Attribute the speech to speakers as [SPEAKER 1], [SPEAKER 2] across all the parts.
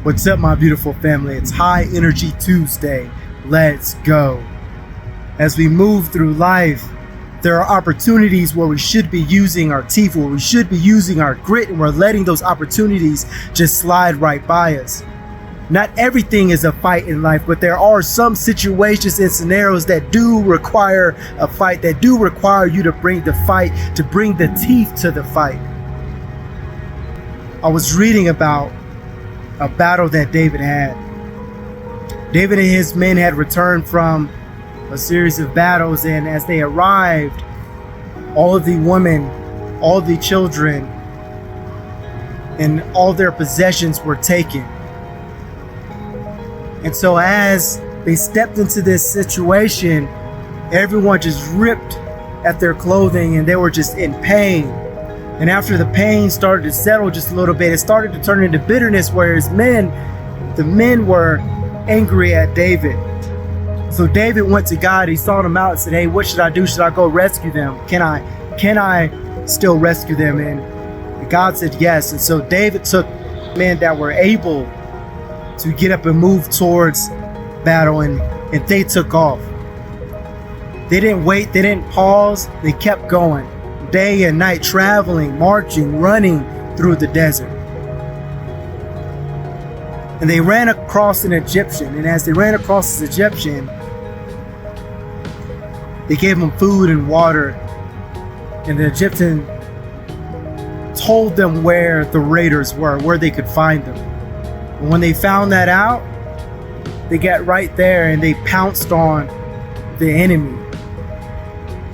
[SPEAKER 1] What's up, my beautiful family? It's High Energy Tuesday. Let's go. As we move through life, there are opportunities where we should be using our teeth, where we should be using our grit, and we're letting those opportunities just slide right by us. Not everything is a fight in life, but there are some situations and scenarios that do require a fight, that do require you to bring the fight, to bring the teeth to the fight. I was reading about a battle that David had. David and his men had returned from a series of battles, and as they arrived, all of the women, all of the children, and all their possessions were taken. And so as they stepped into this situation, everyone just ripped at their clothing and they were just in pain. And after the pain started to settle just a little bit, it started to turn into bitterness, whereas the men were angry at David. So David went to God, he sought him out and said, hey, what should I do? Should I go rescue them? Can I still rescue them? And God said yes. And so David took men that were able to get up and move towards battle, and they took off. They didn't wait, they didn't pause, they kept going. Day and night, traveling, marching, running through the desert. And they ran across an Egyptian, and as they ran across this Egyptian, they gave him food and water, and the Egyptian told them where the raiders were, where they could find them. And when they found that out, they got right there and they pounced on the enemy.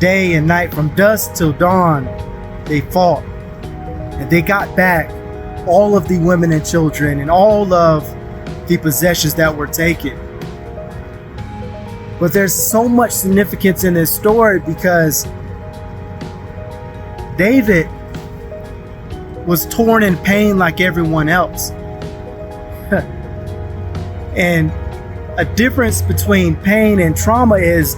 [SPEAKER 1] Day and night, from dusk till dawn, they fought. And they got back all of the women and children and all of the possessions that were taken. But there's so much significance in this story because David was torn in pain like everyone else. And a difference between pain and trauma is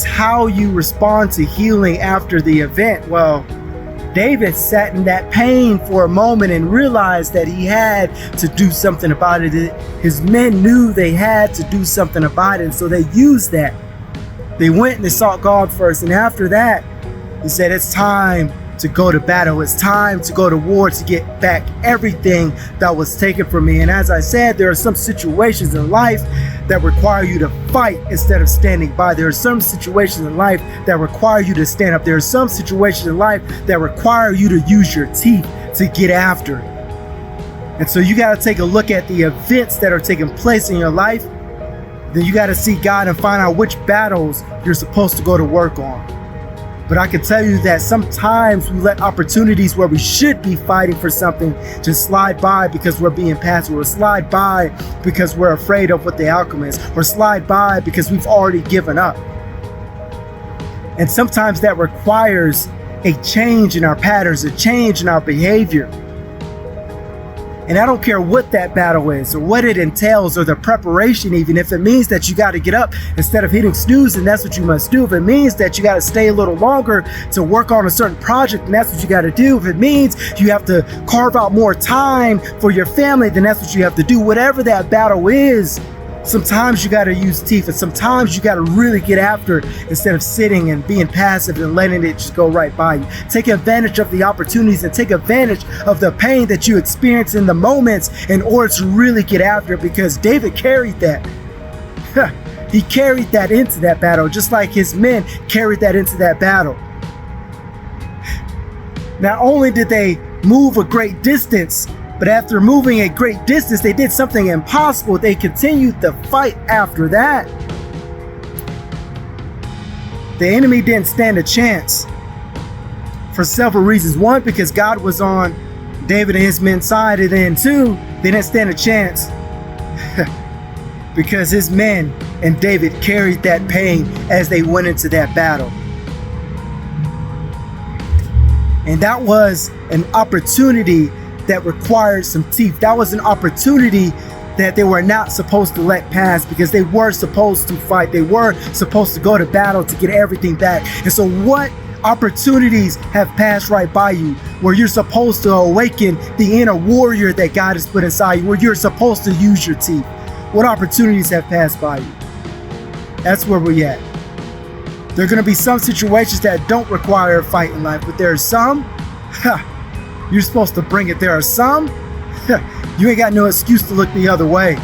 [SPEAKER 1] how you respond to healing after the event. Well, David sat in that pain for a moment and realized that he had to do something about it. His men knew they had to do something about it, and so they used that. They went and they sought God first, and after that, he said, it's time to go to battle. It's time to go to war to get back everything that was taken from me. And as I said, there are some situations in life that require you to fight instead of standing by. There are some situations in life that require you to stand up. There are some situations in life that require you to use your teeth to get after it. And so you got to take a look at the events that are taking place in your life. Then you got to seek God and find out which battles you're supposed to go to work on. But I can tell you that sometimes we let opportunities where we should be fighting for something just slide by because we're being passive, or slide by because we're afraid of what the outcome is, or slide by because we've already given up. And sometimes that requires a change in our patterns, a change in our behavior. And I don't care what that battle is or what it entails or the preparation, even if it means that you got to get up instead of hitting snooze, and that's what you must do. If it means that you got to stay a little longer to work on a certain project, and that's what you got to do. If it means you have to carve out more time for your family, then that's what you have to do. Whatever that battle is, sometimes you got to use teeth, and sometimes you got to really get after it instead of sitting and being passive and letting it just go right by you. Take advantage of the opportunities and take advantage of the pain that you experience in the moments in order to really get after it, because David carried that. He carried that into that battle, just like his men carried that into that battle. Not only did they move a great distance, but after moving a great distance, they did something impossible. They continued the fight after that. The enemy didn't stand a chance for several reasons. One, because God was on David and his men's side. And then two, they didn't stand a chance because his men and David carried that pain as they went into that battle. And that was an opportunity that required some teeth. That was an opportunity that they were not supposed to let pass, because they were supposed to fight. They were supposed to go to battle to get everything back. And so what Opportunities have passed right by you where you're supposed to awaken the inner warrior that God has put inside you, where you're supposed to use your teeth. What opportunities have passed by you? That's where we're at. There are going to be some situations that don't require a fight in life, but there are some, you're supposed to bring it. There are some, you ain't got no excuse to look the other way.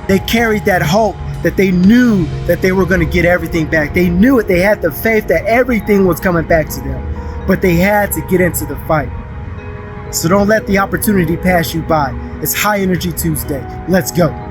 [SPEAKER 1] They carried that hope that they knew that they were going to get everything back. They knew it. They had the faith that everything was coming back to them, but they had to get into the fight. So don't let the opportunity pass you by. It's High Energy Tuesday. Let's go.